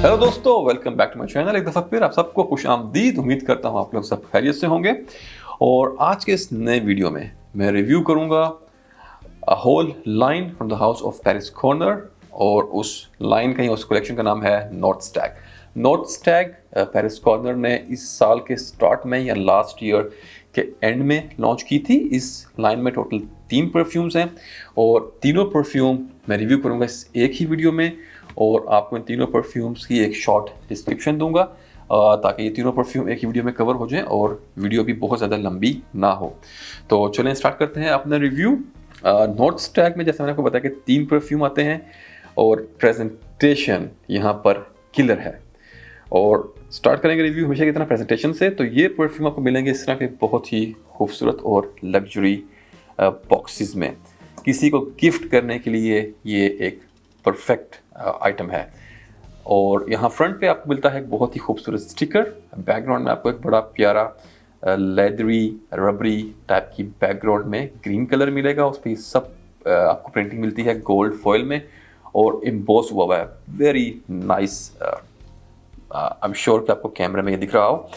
Hello दोस्तों, welcome back to my channel. एक दफ़ा फिर आप सबको खुशामदीद। उम्मीद करता हूँ आप लोग सब खैरियत से होंगे। और आज के इस नए वीडियो में मैं रिव्यू करूँगा a whole line from the house of Paris Corner. और उस लाइन का ही उस कलेक्शन का नाम है north Stag. North Stag Paris corner ने इस साल के स्टार्ट में या लास्ट ईयर के एंड में लॉन्च की थी। इस लाइन में टोटल 3 परफ्यूम्स हैं और तीनों परफ्यूम मैं रिव्यू करूँगा इस एक ही वीडियो में। और आपको इन तीनों परफ्यूम्स की एक शॉर्ट डिस्क्रिप्शन दूंगा ताकि ये तीनों परफ्यूम एक ही वीडियो में कवर हो जाएं और वीडियो भी बहुत ज़्यादा लंबी ना हो। तो चलें स्टार्ट करते हैं अपना रिव्यू। नॉर्थ स्टैग में जैसे मैंने आपको बताया कि 3 परफ्यूम आते हैं और प्रेजेंटेशन यहाँ पर किलर है। और स्टार्ट करेंगे रिव्यू हमेशा की तरह प्रेजेंटेशन से। तो ये परफ्यूम आपको मिलेंगे इस तरह के बहुत ही खूबसूरत और लग्जरी बॉक्सेस में। किसी को गिफ्ट करने के लिए ये एक परफेक्ट आइटम है। और यहाँ फ्रंट पे आपको मिलता है एक बहुत ही खूबसूरत स्टिकर। बैकग्राउंड में आपको एक बड़ा प्यारा लेदरी रबरी टाइप की बैकग्राउंड में ग्रीन कलर मिलेगा। उस पर सब आपको प्रिंटिंग मिलती है गोल्ड फॉइल में और एम्बॉस हुआ हुआ है। Very nice. I am sure कि आपको कैमरे में ये दिख रहा हो।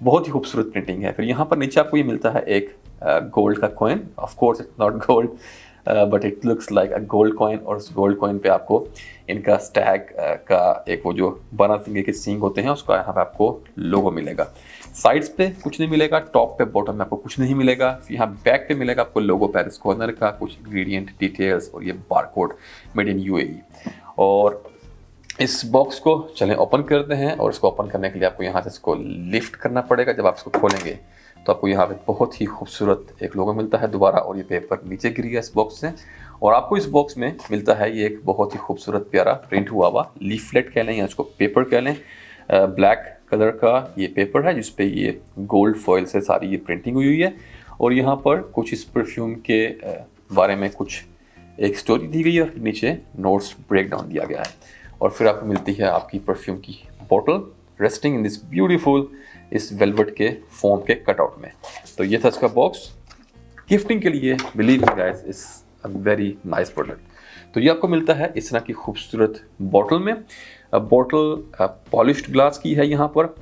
बहुत ही खूबसूरत प्रिंटिंग है। फिर यहाँ पर नीचे आपको ये मिलता है एक गोल्ड का coin. Of course it's not gold but it looks like a gold coin. और उस गोल्ड कॉइन पे आपको इनका स्टैग का एक वो जो बारहसिंगे के सींग होते हैं उसका यहाँ पे आपको लोगो मिलेगा। साइड्स पे कुछ नहीं मिलेगा, टॉप पे बॉटम में आपको कुछ नहीं मिलेगा। यहाँ बैक पे मिलेगा आपको लोगो पेरिस कॉर्नर का, कुछ इंग्रेडिएंट डिटेल्स और ये बारकोड मेड इन यूएई। और इस बॉक्स को चलें ओपन करते हैं। और इसको ओपन करने के लिए आपको यहाँ से इसको लिफ्ट करना पड़ेगा। जब आप इसको खोलेंगे तो आपको यहाँ पे बहुत ही खूबसूरत एक लोगो मिलता है दोबारा। और ये पेपर नीचे गिर गया इस बॉक्स से। और आपको इस बॉक्स में मिलता है ये एक बहुत ही खूबसूरत प्यारा प्रिंट हुआ हुआ लीफलेट कह लें या इसको पेपर कह लें। ब्लैक कलर का ये पेपर है जिसपे ये गोल्ड फॉइल से सारी ये प्रिंटिंग हुई है। और यहाँ पर कुछ इस परफ्यूम के बारे में कुछ एक स्टोरी दी गई है और नीचे नोट्स ब्रेक डाउन दिया गया है। और फिर आपको मिलती है आपकी परफ्यूम की bottle resting in this beautiful इस वेलवेट के फॉर्म के कटआउट में। तो ये था इसका बॉक्स। गिफ्टिंग के लिए believe me guys is a very nice product. तो ये आपको मिलता है इस तरह की खूबसूरत बॉटल में। बॉटल पॉलिश्ड ग्लास की है। यहाँ पर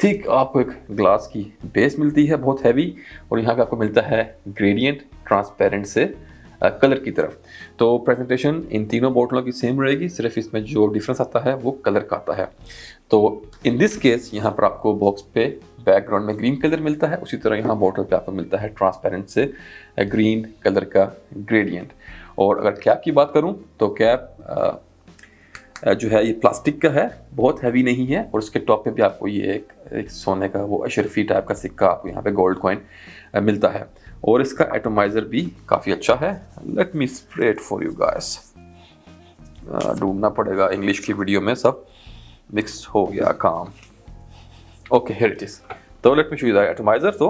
थिक आपको एक ग्लास की बेस मिलती है बहुत हैवी। और यहाँ पे आपको मिलता है ग्रेडियंट ट्रांसपेरेंट से कलर की तरफ। तो प्रेजेंटेशन इन तीनों बोतलों की सेम रहेगी, सिर्फ इसमें जो डिफरेंस आता है वो कलर का आता है। तो इन दिस केस यहाँ पर आपको बॉक्स पे बैकग्राउंड में ग्रीन कलर मिलता है, उसी तरह यहाँ बॉटल पे आपको मिलता है ट्रांसपेरेंट से ग्रीन कलर का ग्रेडियंट। और अगर कैप की बात करूँ तो कैप जो है ये प्लास्टिक का है, बहुत हैवी नहीं है। और उसके टॉप पे भी आपको ये एक सोने का वो अशरफी टाइप का सिक्का आपको यहाँ पे गोल्ड कॉइन मिलता है। और इसका एटोमाइज़र भी काफ़ी अच्छा है। Let me spray it for you guys. ढूंढना पड़ेगा, इंग्लिश की वीडियो में सब मिक्स हो गया काम। Okay here it is. तो let me show you the atomiser. तो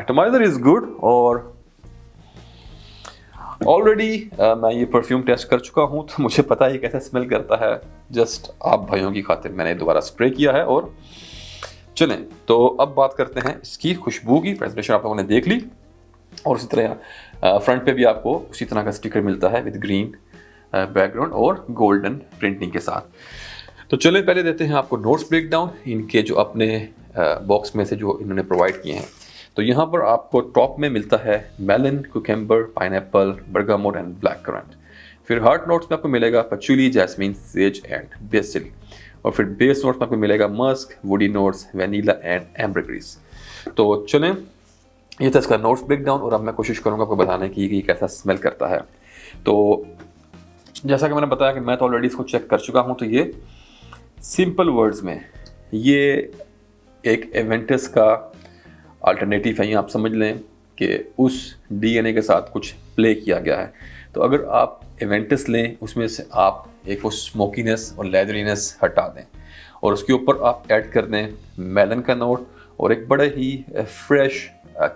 एटोमाइज़र इज गुड। और ऑलरेडी मैं ये परफ्यूम टेस्ट कर चुका हूँ तो मुझे पता है कैसा स्मेल करता है। जस्ट आप भाइयों की खातिर मैंने दोबारा स्प्रे किया है। और चलें तो अब बात करते हैं इसकी खुशबू की। प्रेजेंटेशन आप लोगों ने देख ली। और उसी तरह फ्रंट पे भी आपको उसी तरह का स्टिकर मिलता है विद ग्रीन बैकग्राउंड और गोल्डन प्रिंटिंग के साथ। तो चलें पहले देते हैं आपको नोट्स ब्रेक डाउन इनके जो अपने बॉक्स में से जो इन्होंने प्रोवाइड किए हैं। तो यहाँ पर आपको टॉप में मिलता है melon, cucumber, pineapple, bergamot and black currant. फिर हार्ट नोट्स में आपको मिलेगा patchouli, jasmine, sage and basil. और फिर बेस नोट्स में आपको मिलेगा musk, woody notes, vanilla and ambergris. तो चलें ये था इसका नोट्स ब्रेक डाउन। और अब मैं कोशिश करूँगा आपको बताने की कि कैसा स्मेल करता है। तो जैसा कि मैंने बताया कि मैं तो ऑलरेडी इसको चेक कर चुका हूँ। तो ये सिंपल वर्ड्स में ये एक एवेंटस का अल्टरनेटिव है। आप समझ लें कि उस डीएनए के साथ कुछ प्ले किया गया है। तो अगर आप एवेंटस लें उसमें से आप एक वो स्मोकीनेस और लेदरीनेस हटा दें और उसके ऊपर आप ऐड कर दें मेलन का नोट और एक बड़े ही फ्रेश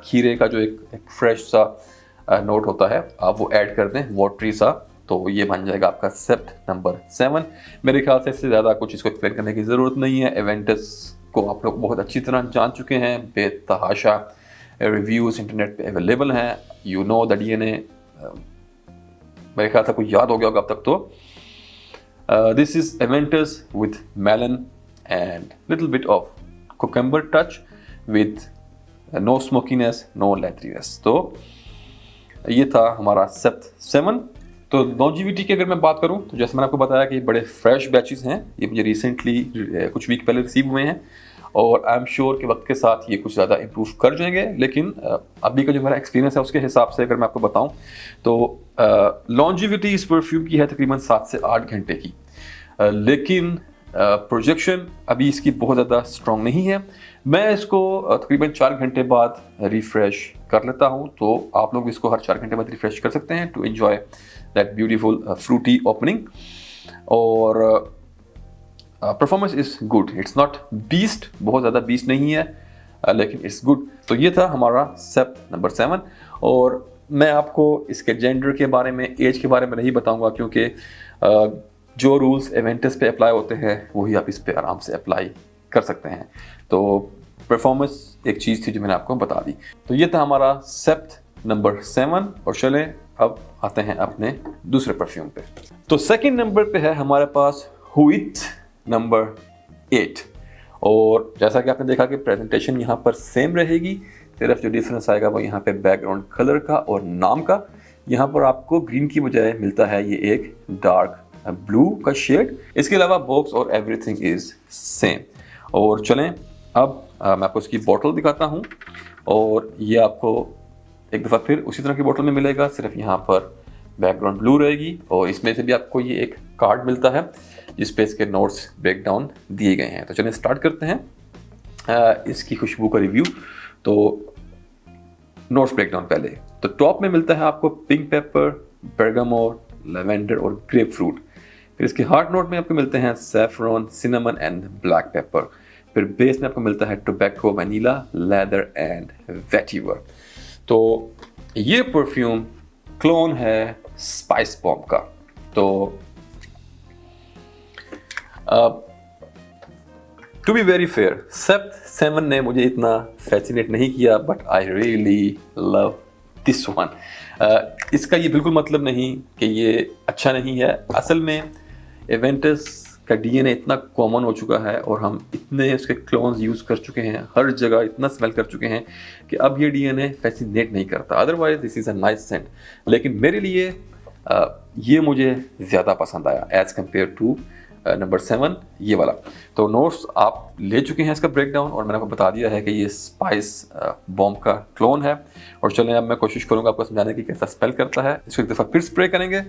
खीरे का जो एक फ्रेश सा नोट होता है आप वो ऐड कर दें वाटरी सा। तो ये बन जाएगा आपका सेप्ट नंबर 7। मेरे ख्याल से इससे ज़्यादा कुछ इसको एक्सप्लेन करने की ज़रूरत नहीं है। एवेंटस को आप लोग बहुत अच्छी तरह जान चुके हैं। बेतहाशा रिव्यूज़ इंटरनेट पे अवेलेबल हैं। You know the DNA. मेरे ख्याल से आपको याद हो गया होगा अब तक। तो This is Aventus with melon and little bit of cucumber touch with no smokiness, no leatheriness. तो ये था हमारा सेप्थ 7। तो लॉन्जिविटी की अगर मैं बात करूं तो जैसे मैंने आपको बताया कि बड़े फ्रेश बैचेस हैं, ये मुझे रिसेंटली कुछ वीक पहले रिसीव हुए हैं और आई एम श्योर कि वक्त के साथ ये कुछ ज़्यादा इम्प्रूव कर जाएंगे। लेकिन अभी का जो मेरा एक्सपीरियंस है उसके हिसाब से अगर मैं आपको बताऊं तो लॉन्जिविटी इस परफ्यूम की है तकरीबन 7 से 8 घंटे की, लेकिन प्रोजेक्शन अभी इसकी बहुत ज़्यादा स्ट्रॉन्ग नहीं है। मैं इसको तकरीबन 4 घंटे बाद रिफ़्रेश कर लेता हूं, तो आप लोग इसको हर 4 घंटे बाद रिफ़्रेश कर सकते हैं to enjoy that beautiful fruity opening. और performance is good, it's not beast, बहुत ज़्यादा बीस्ट नहीं है, लेकिन इट्स गुड। तो ये था हमारा सेप्थ नंबर 7। और मैं आपको इसके जेंडर के बारे में, एज के बारे में नहीं बताऊंगा, क्योंकि जो रूल्स एवेंटस पे अप्लाई होते हैं वही आप इस पे आराम से अप्लाई कर सकते हैं। तो परफॉर्मेंस एक चीज़ थी जो मैंने आपको बता दी। तो ये था हमारा सेप्थ नंबर 7। और चलें अब आते हैं अपने दूसरे परफ्यूम पे। तो सेकंड नंबर पे है हमारे पास हुइट नंबर 8। और जैसा कि आपने देखा कि प्रेजेंटेशन यहाँ पर सेम रहेगी, सिर्फ जो डिफरेंस आएगा वो यहाँ पे बैकग्राउंड कलर का और नाम का। यहाँ पर आपको ग्रीन की बजाय मिलता है ये एक डार्क ब्लू का शेड। इसके अलावा बॉक्स और एवरीथिंग इज सेम। और चलें अब मैं आपको इसकी बोतल दिखाता हूँ। और ये आपको एक दफ़ा फिर उसी तरह की बोतल में मिलेगा, सिर्फ यहाँ पर बैकग्राउंड ब्लू रहेगी। और इसमें से भी आपको ये एक कार्ड मिलता है जिस पे इसके नोट्स ब्रेक डाउन दिए गए हैं। तो चलिए स्टार्ट करते हैं इसकी खुशबू का रिव्यू। तो नोट्स ब्रेक डाउन पहले तो टॉप में मिलता है आपको पिंक पेपर, bergamot, लेवेंडर और ग्रेप फ्रूट। फिर इसके हार्ट नोट में आपको मिलते हैं saffron, cinnamon and black pepper. फिर बेस में आपको मिलता है tobacco, vanilla, leather and vetiver. तो ये परफ्यूम क्लोन है स्पाइस बॉम्ब का। तो टू बी वेरी फेयर, सेप्थ 7 ने मुझे इतना फैसिनेट नहीं किया, but I really love this one. इसका ये बिल्कुल मतलब नहीं कि ये अच्छा नहीं है। असल में एवेंटस का डीएनए इतना कॉमन हो चुका है और हम इतने उसके क्लोन्स यूज़ कर चुके हैं, हर जगह इतना स्मेल कर चुके हैं कि अब ये डीएनए फैसिनेट नहीं करता। Otherwise this is a nice scent, लेकिन मेरे लिए ये मुझे ज़्यादा पसंद आया एज़ कम्पेयर टू नंबर 7 ये वाला। तो नोट्स आप ले चुके हैं इसका ब्रेकडाउन, और मैंने आपको बता दिया है कि ये स्पाइस बॉम्ब का क्लोन है। और चलें अब मैं कोशिश करूंगा आपको समझाने की कैसा स्पेल करता है। इसको एक दफ़ा फिर स्प्रे करेंगे,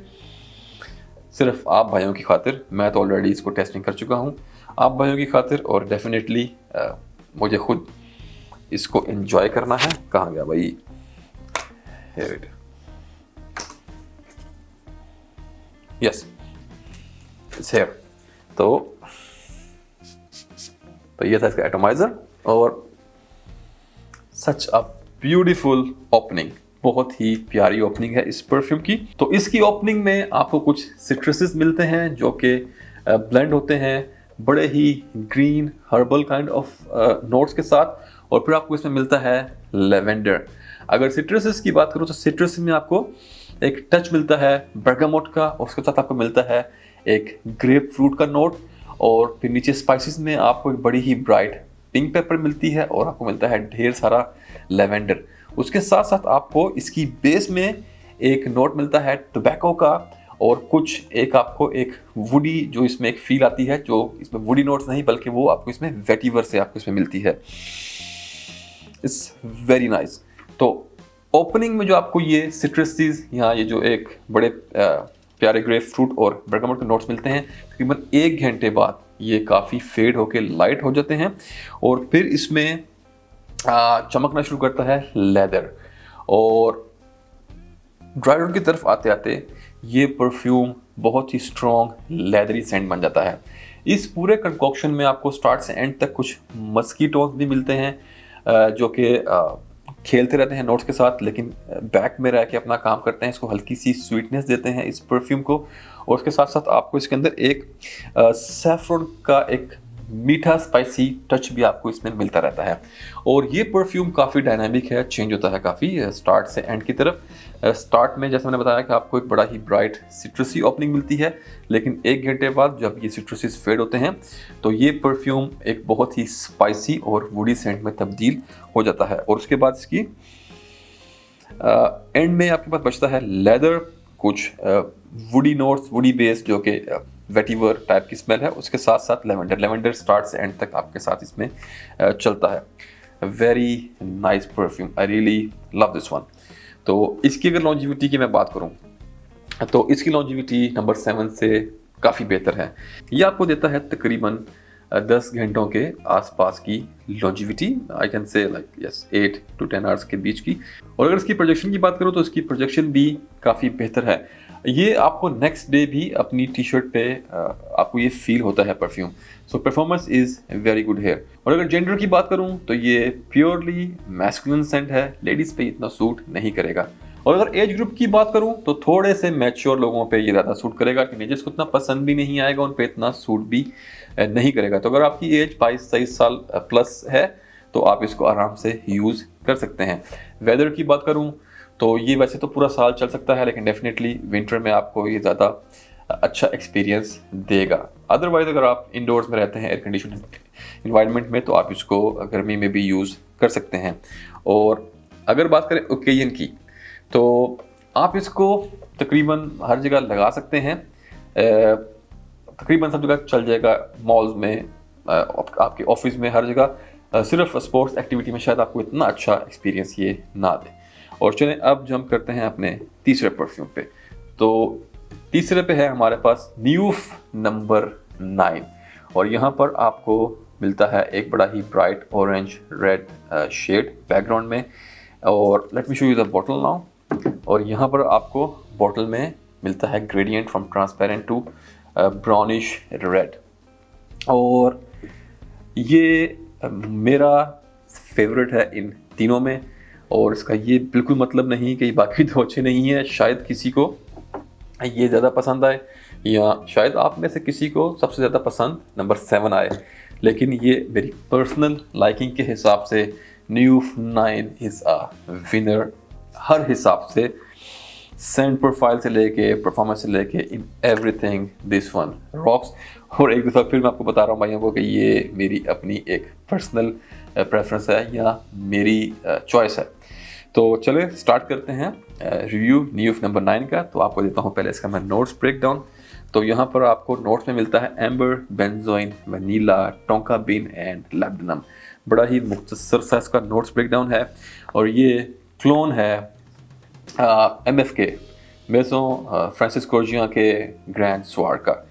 सिर्फ आप भाइयों की खातिर। मैं तो ऑलरेडी इसको टेस्टिंग कर चुका हूँ, आप भाइयों की खातिर। और डेफिनेटली मुझे खुद इसको एंजॉय करना है। कहाँ गया भाई, यस इट्स हियर। तो ये था इसका एटोमाइजर और सच अ ब्यूटीफुल ओपनिंग, बहुत ही प्यारी ओपनिंग है इस परफ्यूम की। तो इसकी ओपनिंग में आपको कुछ सिट्रसेस मिलते हैं जो कि ब्लेंड होते हैं बड़े ही green herbal kind of notes के साथ। और फिर आपको इसमें मिलता है लेवेंडर। अगर सिट्रसेस की बात करूँ तो सिट्रस में आपको एक टच मिलता है bergamot का, और उसके साथ आपको मिलता है एक ग्रेप फ्रूट का नोट। और फिर नीचे स्पाइसेस में आपको एक बड़ी ही ब्राइट पिंक पेपर मिलती है और आपको मिलता है ढेर सारा लेवेंडर। उसके साथ साथ आपको इसकी बेस में एक नोट मिलता है टोबैको का, और कुछ एक आपको एक वुडी जो इसमें एक फील आती है, जो इसमें वुडी नोट्स नहीं बल्कि वो आपको इसमें वेटिवर से आपको इसमें मिलती है। It's very nice. तो ओपनिंग में जो आपको ये सिट्रसीज, यहाँ ये जो एक बड़े प्यारे ग्रेप फ्रूट और bergamot के नोट्स मिलते हैं, तकरीबन 1 घंटे बाद ये काफ़ी फेड होके लाइट हो जाते हैं। और फिर इसमें चमकना शुरू करता है लेदर। और ड्राई नोट की तरफ आते आते ये परफ्यूम बहुत ही स्ट्रॉन्ग लेदरी सेंट बन जाता है। इस पूरे कंकॉक्शन में आपको स्टार्ट से एंड तक कुछ मस्कीटोज भी मिलते हैं जो कि खेलते रहते हैं नोट्स के साथ, लेकिन बैक में रह के अपना काम करते हैं, इसको हल्की सी स्वीटनेस देते हैं इस परफ्यूम को। और उसके साथ साथ आपको इसके अंदर एक सैफरन का एक मीठा स्पाइसी टच भी आपको इसमें मिलता रहता है। और ये परफ्यूम काफ़ी डायनामिक है, चेंज होता है काफ़ी स्टार्ट से एंड की तरफ। स्टार्ट में जैसे मैंने बताया कि आपको एक बड़ा ही ब्राइट सिट्रसी ओपनिंग मिलती है, लेकिन 1 घंटे बाद जब ये सिट्रसीज फेड होते हैं तो ये परफ्यूम एक बहुत ही स्पाइसी और वुडी सेंट में तब्दील हो जाता है। और उसके बाद इसकी एंड में आपके पास बचता है लेदर, कुछ वुडी नोट्स, वुडी बेस जो कि वेटिवर टाइप की स्मेल है, उसके साथ साथ लेवेंडर स्टार्ट से एंड तक आपके साथ इसमें चलता है। Very nice perfume, I really love this one. तो इसकी अगर लॉन्जिविटी की मैं बात करूं तो इसकी लॉन्जिविटी नंबर 7 से काफ़ी बेहतर है। ये आपको देता है तकरीबन 10 घंटों के आसपास की longevity, I can say like yes 8 to 10 hours के बीच की। और अगर इसकी प्रोजेक्शन की बात करूं तो इसकी प्रोजेक्शन भी काफ़ी बेहतर है। ये आपको नेक्स्ट डे भी अपनी टी शर्ट पे आपको ये फील होता है perfume. So performance is very good here. और अगर जेंडर की बात करूं तो ये प्योरली मैस्कुलिन सेंट है, लेडीज़ पे इतना सूट नहीं करेगा। और अगर एज ग्रुप की बात करूं तो थोड़े से मैच्योर लोगों पे ये ज़्यादा सूट करेगा, टीनेजर्स को इतना पसंद भी नहीं आएगा, उन पे इतना सूट भी नहीं करेगा। तो अगर आपकी एज 22-23 साल प्लस है तो आप इसको आराम से यूज़ कर सकते हैं। वेदर की बात करूं तो ये वैसे तो पूरा साल चल सकता है, लेकिन डेफिनेटली विंटर में आपको ये ज़्यादा अच्छा एक्सपीरियंस देगा। अदरवाइज अगर आप इंडोर्स में रहते हैं एयर कंडीशन इन्वायरमेंट में तो आप इसको गर्मी में भी यूज़ कर सकते हैं। और अगर बात करें ओकेजन की तो आप इसको तकरीबन हर जगह लगा सकते हैं, तकरीबन सब जगह चल जाएगा, मॉल्स में, आपके ऑफिस में, हर जगह। सिर्फ स्पोर्ट्स एक्टिविटी में शायद आपको इतना अच्छा एक्सपीरियंस ये ना दे। और चलें अब जंप करते हैं अपने तीसरे परफ्यूम पे। तो तीसरे पे है हमारे पास न्यूफ नंबर 9। और यहाँ पर आपको मिलता है एक बड़ा ही bright orange red shade background में। और let me show you the bottle now. और यहाँ पर आपको बॉटल में मिलता है gradient from transparent to brownish red. और ये मेरा फेवरेट है इन तीनों में। और इसका ये बिल्कुल मतलब नहीं कि बाकी दो अच्छे नहीं है, शायद किसी को ये ज़्यादा पसंद आए या शायद आप में से किसी को सबसे ज़्यादा पसंद नंबर 7 आए, लेकिन ये मेरी पर्सनल लाइकिंग के हिसाब से न्यूफ 9 इज़ अ विनर हर हिसाब से, सेंट प्रोफाइल से लेके परफॉर्मेंस से लेके in everything this one rocks. और एक दफ़ा फिर मैं आपको बता रहा हूँ भाइयों को कि ये मेरी अपनी एक पर्सनल प्रेफरेंस है या मेरी चॉइस है। तो चले स्टार्ट करते हैं रिव्यू न्यूफ नंबर 9 का। तो आपको देता हूँ पहले इसका मैं नोट्स ब्रेक डाउन। तो यहाँ पर आपको नोट्स में मिलता है amber, benzoin, vanilla, tonka bean and labdanum. बड़ा ही मुख्तसर सा इसका नोट्स ब्रेक डाउन है। और ये क्लोन है MF के मेसों फ्रांसिस कोर्जिया के ग्रैंड स्वार का।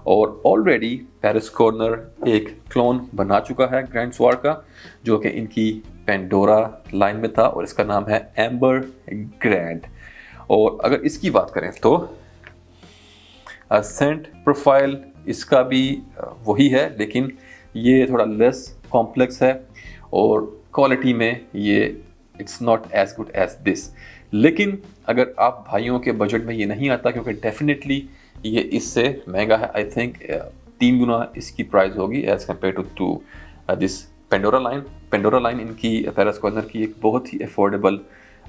और ऑलरेडी पेरिस कॉर्नर एक क्लोन बना चुका है ग्रैंड स्वार का, जो कि इनकी पेंडोरा लाइन में था और इसका नाम है एम्बर ग्रैंड। और अगर इसकी बात करें तो सेंट प्रोफाइल इसका भी वही है, लेकिन ये थोड़ा लेस कॉम्प्लेक्स है और क्वालिटी में ये it's not as good as this. लेकिन अगर आप भाइयों के बजट में ये नहीं आता, क्योंकि डेफिनेटली ये इससे महंगा है। आई थिंक 3 गुना इसकी प्राइस होगी as compare to this Pandora line. Pandora line इनकी पेरिस कॉर्नर की एक बहुत ही अफोर्डेबल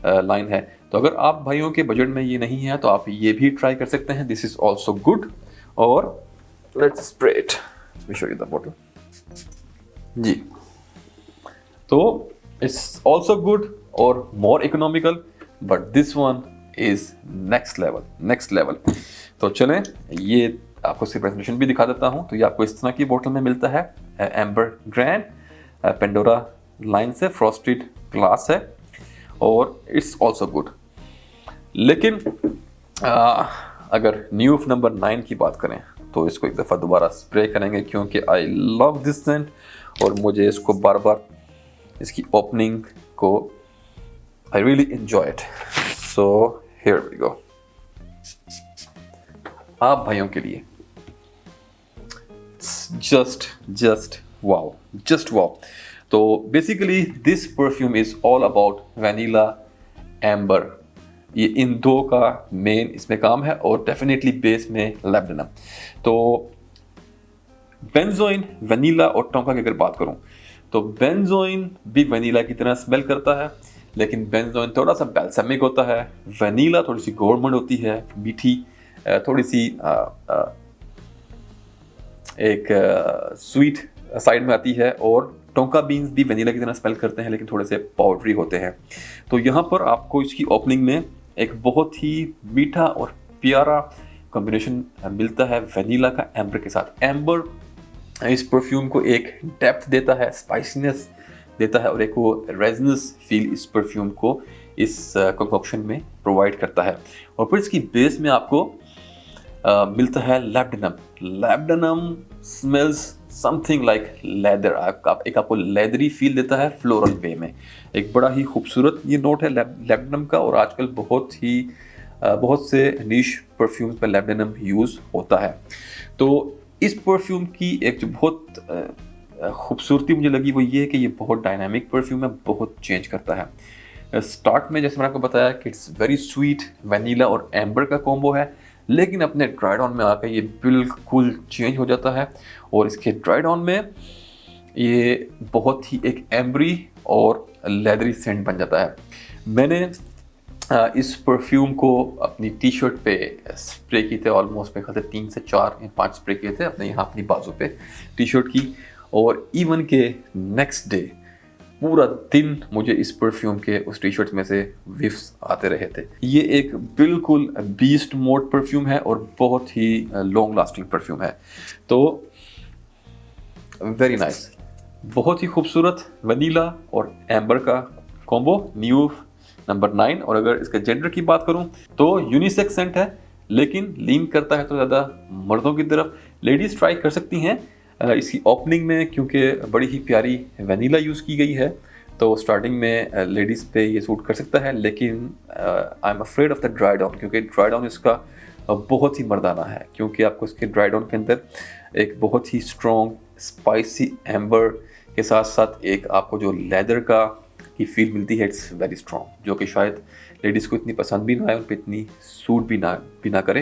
लाइन है। तो अगर आप भाइयों के बजट में ये नहीं है तो आप ये भी ट्राई कर सकते हैं। This is also good. और let's spray it, show you the bottle जी। तो इट्स ऑल्सो गुड और more economical, but this one is next level. तो चलें ये आपको इसकी प्रेजेंटेशन भी दिखा देता हूँ। तो ये आपको इस तरह की बोतल में मिलता है, एम्बर ग्रैंड पेंडोरा लाइन से, फ्रॉस्टेड ग्लास है और इट्स ऑल्सो गुड। लेकिन अगर न्यूफ नंबर 9 की बात करें तो इसको एक दफ़ा दोबारा स्प्रे करेंगे, क्योंकि आई लव दिस सेंट और मुझे इसको बार बार इसकी ओपनिंग को I really enjoy it. So here we go. आप भाइयों के लिए जस्ट वाओ। तो basically this perfume is all about vanilla amber. ये इन दो का मेन इसमें काम है और डेफिनेटली बेस में लैब्डेनम। तो बेंजोइन, वनीला और टोंका की अगर बात करूं तो बेंजोइन भी वनीला की तरह स्मेल करता है, लेकिन बेंजोइन थोड़ा सा बैल्समिक होता है। वनीला थोड़ी सी गोरमंड होती है, मीठी, थोड़ी सी एक स्वीट साइड में आती है। और टोंका बीन्स भी वनीला की तरह स्मेल करते हैं, लेकिन थोड़े से पाउडरी होते हैं। तो यहाँ पर आपको इसकी ओपनिंग में एक बहुत ही मीठा और प्यारा कॉम्बिनेशन मिलता है वनीला का एम्बर के साथ। एम्बर इस परफ्यूम को एक डेप्थ देता है, स्पाइसीनेस देता है, और एक वो रेजनस फील इस परफ्यूम को इस कंकॉक्शन में प्रोवाइड करता है। और फिर इसकी बेस में आपको मिलता है लैब्डेनम। लैब्डेनम स्मेल्स समथिंग लाइक लेदर, आपको लेदरी फील देता है फ्लोरल वे में। एक बड़ा ही खूबसूरत ये नोट है लैब्डेनम का, और आजकल बहुत से नीश परफ्यूम्स पर लैब्डेनम यूज़ होता है। तो इस परफ्यूम की एक जो बहुत खूबसूरती मुझे लगी वो ये है कि ये बहुत डायनामिक परफ्यूम है, बहुत चेंज करता है। स्टार्ट में जैसे मैंने आपको बताया कि इट्स वेरी स्वीट, वनीला और एम्बर का कॉम्बो है, लेकिन अपने ड्राई डाउन में आकर ये बिल्कुल चेंज हो जाता है। और इसके ड्राई डाउन में ये बहुत ही एक एम्बरी और लेदरी सेंट बन जाता है। मैंने इस परफ्यूम को अपनी टी शर्ट पे स्प्रे किए थे, ऑलमोस्ट मेरे ख्याल से 3 से 4 या 5 स्प्रे किए थे अपने यहाँ अपनी बाजू पे टी शर्ट की। और इवन के नेक्स्ट डे पूरा दिन मुझे इस परफ्यूम के उस टी शर्ट में से विफ्स आते रहे थे। ये एक बिल्कुल बीस्ट मोड परफ्यूम है और बहुत ही लॉन्ग लास्टिंग परफ्यूम है। तो वेरी नाइस, बहुत ही खूबसूरत वनीला और एम्बर का कॉम्बो, न्यूफ नंबर 9। और अगर इसके जेंडर की बात करूं तो यूनिसेक्स सेंट है, लेकिन लीन करता है तो ज़्यादा मर्दों की तरफ। लेडीज़ ट्राई कर सकती हैं इसकी ओपनिंग में, क्योंकि बड़ी ही प्यारी वनीला यूज़ की गई है, तो स्टार्टिंग में लेडीज़ पे ये सूट कर सकता है। लेकिन I am afraid of the dry down, क्योंकि ड्राई डाउन इसका बहुत ही मर्दाना है, क्योंकि आपको इसके ड्राई डाउन के अंदर एक बहुत ही स्ट्रॉन्ग स्पाइसी एम्बर के साथ साथ एक आपको जो लेदर का की फील मिलती है, इट्स वेरी स्ट्रॉन्ग, जो कि शायद लेडीज़ को इतनी पसंद भी ना आए, उन पर इतनी सूट भी ना करे।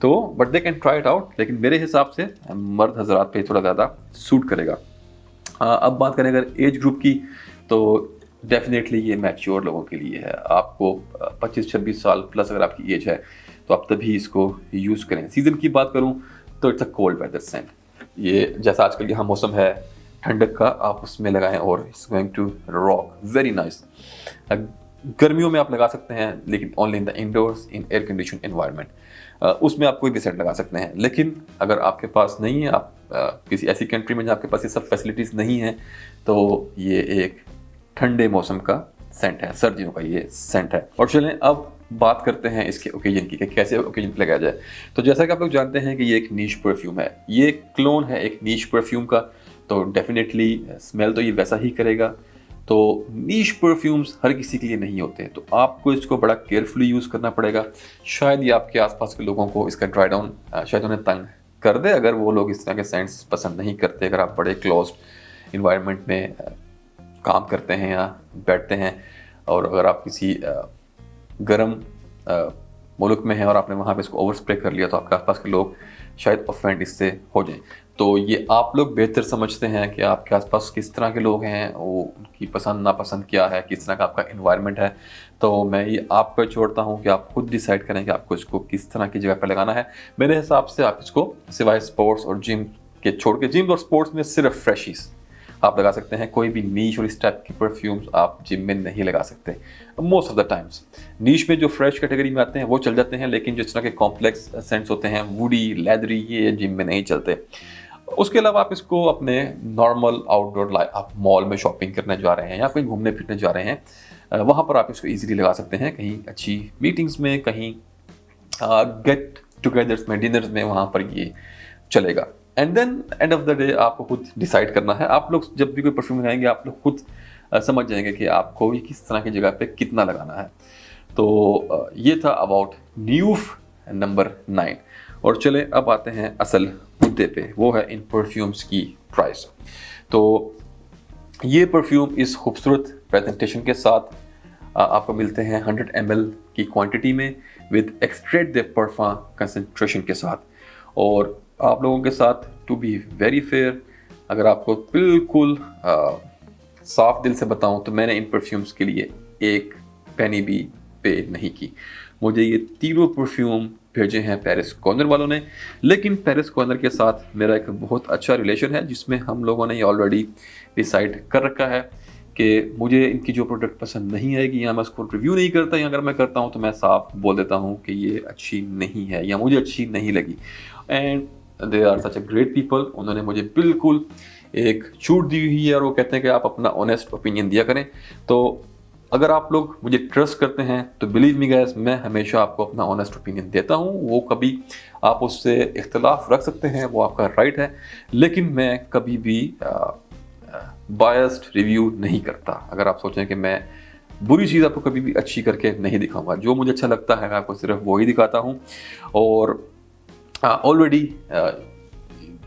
तो but they can try it out, लेकिन मेरे हिसाब से मर्द हजरात पे थोड़ा ज़्यादा सूट करेगा। अब बात करें अगर एज ग्रुप की, तो डेफिनेटली ये मैच्योर लोगों के लिए है। आपको 25-26 साल प्लस अगर आपकी एज है तो आप तभी इसको यूज़ करें। सीज़न की बात करूँ तो it's a cold weather scent. ये जैसा आजकल यहाँ मौसम है ठंडक का, आप उसमें लगाएं और it's going to rock, very nice. गर्मियों में आप लगा सकते हैं, लेकिन only in the indoors in air condition environment, उसमें आप कोई भी सेंट लगा सकते हैं। लेकिन अगर आपके पास नहीं है, आप किसी ऐसी कंट्री में जहाँ आपके पास ये सब फैसिलिटीज़ नहीं हैं, तो ये एक ठंडे मौसम का सेंट है, सर्दियों का ये सेंट है। और चलें अब बात करते हैं इसके ओकेजन की, कि कैसे ओकेजन पे लगाया जाए। तो जैसा कि आप लोग जानते हैं कि ये एक नीश परफ्यूम है, ये क्लोन है एक नीश परफ्यूम का, तो डेफिनेटली स्मेल तो ये वैसा ही करेगा। तो नीश परफ्यूम्स हर किसी के लिए नहीं होते, तो आपको इसको बड़ा केयरफुली यूज़ करना पड़ेगा। शायद ये आपके आसपास के लोगों को इसका ड्राई डाउन शायद उन्हें तंग कर दे, अगर वो लोग इस तरह के सेंट्स पसंद नहीं करते। अगर आप बड़े क्लोज्ड इन्वायरमेंट में काम करते हैं या बैठते हैं, और अगर आप किसी गर्म मुल्क में हैं और आपने वहाँ पे इसको ओवर स्प्रे कर लिया, तो आपके आसपास के लोग शायद ऑफेंड इससे हो जाएं। तो ये आप लोग बेहतर समझते हैं कि आपके आसपास किस तरह के लोग हैं, वो उनकी पसंद नापसंद क्या है, किस तरह का आपका इन्वायरमेंट है। तो मैं ये आप पर छोड़ता हूँ कि आप खुद डिसाइड करें कि आपको इसको किस तरह की जगह पर लगाना है। मेरे हिसाब से आप इसको सिवाय स्पोर्ट्स और जिम के छोड़ के, जिम और स्पोर्ट्स में सिर्फ फ्रेशीज आप लगा सकते हैं। कोई भी नीश और इस टाइप की परफ्यूम्स आप जिम में नहीं लगा सकते मोस्ट ऑफ द टाइम्स। नीश में जो फ्रेश कैटेगरी में आते हैं वो चल जाते हैं, लेकिन जिस तरह के कॉम्प्लेक्स सेंट्स होते हैं, वुडी, लेदरी, ये जिम में नहीं चलते। उसके अलावा आप इसको अपने नॉर्मल आउटडोर, आप मॉल में शॉपिंग करने जा रहे हैं या कहीं घूमने फिरने जा रहे हैं, वहाँ पर आप इसको ईजिली लगा सकते हैं। कहीं अच्छी मीटिंग्स में, कहीं गेट टुगेदर्स में, डिनर्स में, वहाँ पर ये चलेगा। And then end of the day आपको खुद डिसाइड करना है। आप लोग जब भी कोई परफ्यूम लगाएंगे, आप लोग खुद समझ जाएंगे कि आपको ये किस तरह की जगह पे कितना लगाना है। तो ये था अबाउट न्यूफ नंबर 9। और चले अब आते हैं असल मुद्दे पे, वो है इन परफ्यूम्स की प्राइस। तो ये परफ्यूम इस खूबसूरत प्रेजेंटेशन के साथ आपको मिलते हैं 100 ml की क्वांटिटी में, with extract the perfume concentration के साथ। और आप लोगों के साथ टू बी वेरी फेयर, अगर आपको बिल्कुल साफ दिल से बताऊं तो मैंने इन परफ्यूम्स के लिए एक पेनी भी पे नहीं की। मुझे ये तीनों परफ्यूम भेजे हैं पेरिस कॉर्नर वालों ने, लेकिन पेरिस कॉर्नर के साथ मेरा एक बहुत अच्छा रिलेशन है जिसमें हम लोगों ने ये ऑलरेडी डिसाइड कर रखा है कि मुझे इनकी जो प्रोडक्ट पसंद नहीं आएगी या मैं उसको रिव्यू नहीं करता, या अगर मैं करता हूँ तो मैं साफ बोल देता हूँ कि ये अच्छी नहीं है या मुझे अच्छी नहीं लगी। And they are such a great people, उन्होंने मुझे बिल्कुल एक छूट दी हुई है और वो कहते हैं कि आप अपना ऑनेस्ट ओपिनियन दिया करें। तो अगर आप लोग मुझे ट्रस्ट करते हैं तो बिलीव मी गाइस, मैं हमेशा आपको अपना ऑनेस्ट ओपिनियन देता हूँ। वो कभी आप उससे इख्तलाफ रख सकते हैं, वो आपका राइट है, लेकिन मैं कभी भी बायस्ड रिव्यू नहीं करता। अगर आप सोचें कि मैं बुरी चीज़ आपको कभी भी अच्छी करके नहीं दिखाऊंगा, जो मुझे अच्छा लगता है मैं आपको सिर्फ वही दिखाता हूँ। और ऑलरेडी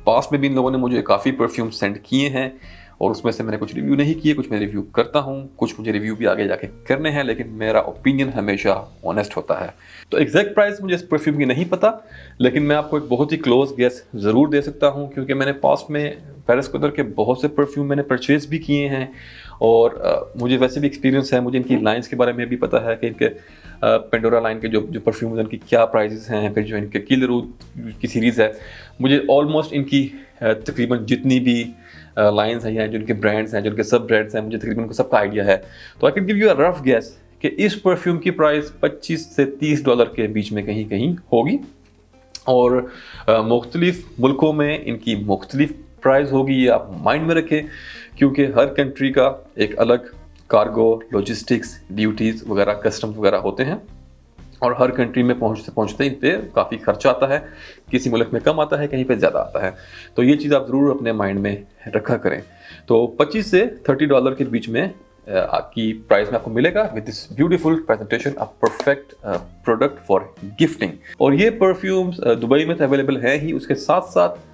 पास्ट में भी इन लोगों ने मुझे काफ़ी परफ्यूम सेंड किए हैं और उसमें से मैंने कुछ रिव्यू नहीं किए, कुछ मैं रिव्यू करता हूँ, कुछ मुझे रिव्यू भी आगे जाके करने हैं, लेकिन मेरा ओपिनियन हमेशा ऑनेस्ट होता है। तो एग्जैक्ट प्राइस मुझे इस परफ्यूम की नहीं पता, लेकिन मैं आपको एक बहुत ही क्लोज गेस ज़रूर दे सकता हूँ, क्योंकि मैंने पास्ट में पेरिस कॉर्नर के बहुत से परफ्यूम मैंने परचेज भी किए हैं और मुझे वैसे भी एक्सपीरियंस है, मुझे इनकी लाइन्स के बारे में भी पता है कि इनके पेंडोरा लाइन के जो परफ्यूम हैं उनकी क्या प्राइजेस हैं, फिर जो इनके किलरू की सीरीज़ है, मुझे ऑलमोस्ट इनकी तकरीबन जितनी भी लाइन्स हैं या जो इनके ब्रांड्स हैं, जो इनके सब ब्रांड्स हैं, मुझे तकरीबन उनको सबका आइडिया है। तो I can give you a rough gas कि इस परफ्यूम की प्राइस $25 से $30 के बीच में कहीं कहीं होगी और मुख्तलिफ मुल्कों में इनकी मुख्तलिफ प्राइस होगी, ये आप माइंड में रखें, क्योंकि हर कंट्री का एक अलग कार्गो, लॉजिस्टिक्स, ड्यूटीज़ वगैरह, कस्टम्स वगैरह होते हैं और हर कंट्री में पहुँचते इन पे काफ़ी खर्चा आता है, किसी मुल्क में कम आता है, कहीं पे ज़्यादा आता है। तो ये चीज़ आप ज़रूर अपने माइंड में रखा करें। तो $25 से $30 के बीच में आपकी प्राइस में आपको मिलेगा with this beautiful presentation, a perfect product for gifting. और ये परफ्यूम्स दुबई में तो अवेलेबल है ही, उसके साथ साथ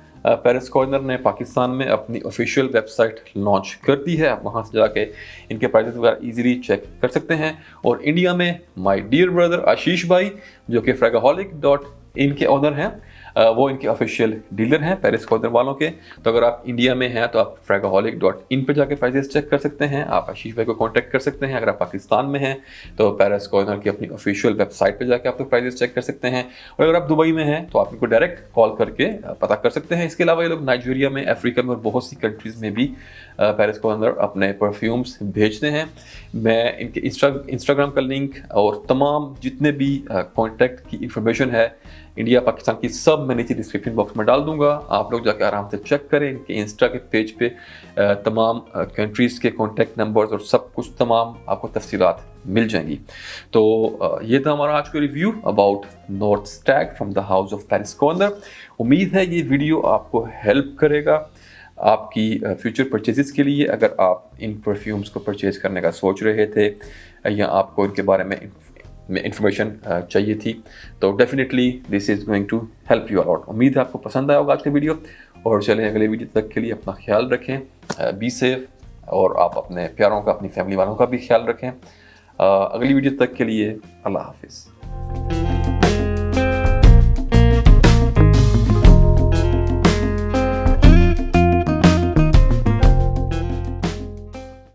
पेरिस कॉर्नर ने पाकिस्तान में अपनी ऑफिशियल वेबसाइट लॉन्च कर दी है। आप वहाँ से जाके इनके प्राइसेस वगैरह इजीली चेक कर सकते हैं। और इंडिया में माय डियर ब्रदर आशीष भाई, जो कि fragaholic.in के ऑनर हैं, वो इनके ऑफिशियल डीलर हैं पेरिस कॉर्नर वालों के। तो अगर आप इंडिया में हैं तो आप fragaholic.in पे जाके प्राइसेस चेक कर सकते हैं, आप आशीष भाई को कांटेक्ट कर सकते हैं। अगर आप पाकिस्तान में हैं तो पेरिस कॉर्नर की अपनी ऑफिशियल वेबसाइट पे जाके आप लोग प्राइसेस चेक कर सकते हैं। और अगर आप दुबई में हैं तो आप इनको डायरेक्ट कॉल करके पता कर सकते हैं। इसके अलावा ये लोग नाइजीरिया में, अफ्रीका में और बहुत सी कंट्रीज़ में भी पेरिस कॉर्नर अपने परफ्यूम्स भेजते हैं। मैं इनके इंस्टाग्राम का लिंक और तमाम जितने भी कॉन्टैक्ट की इंफॉर्मेशन है इंडिया पाकिस्तान की, सब मैं नीचे डिस्क्रिप्शन बॉक्स में डाल दूंगा। आप लोग जाके आराम से चेक करें। इनके इंस्टा के पेज पे तमाम कंट्रीज़ के कॉन्टैक्ट नंबर्स और सब कुछ तमाम आपको तफसीलात मिल जाएंगी। तो ये था हमारा आज का review about north Stag from the house of Paris corner. उम्मीद है ये वीडियो आपको हेल्प करेगा आपकी फ्यूचर परचेजेस के लिए। अगर आप इन परफ्यूम्स को परचेज करने का सोच रहे थे या आपको इनके बारे में इंफॉर्मेशन चाहिए थी, तो definitely this is going to help you a lot. उम्मीद है आपको पसंद आया होगा आज का वीडियो। और चलें अगले वीडियो तक के लिए अपना ख्याल रखें, बी सेफ, और आप अपने प्यारों का, अपनी फैमिली वालों का भी ख्याल रखें। अगली वीडियो तक के लिए अल्लाह हाफिज़।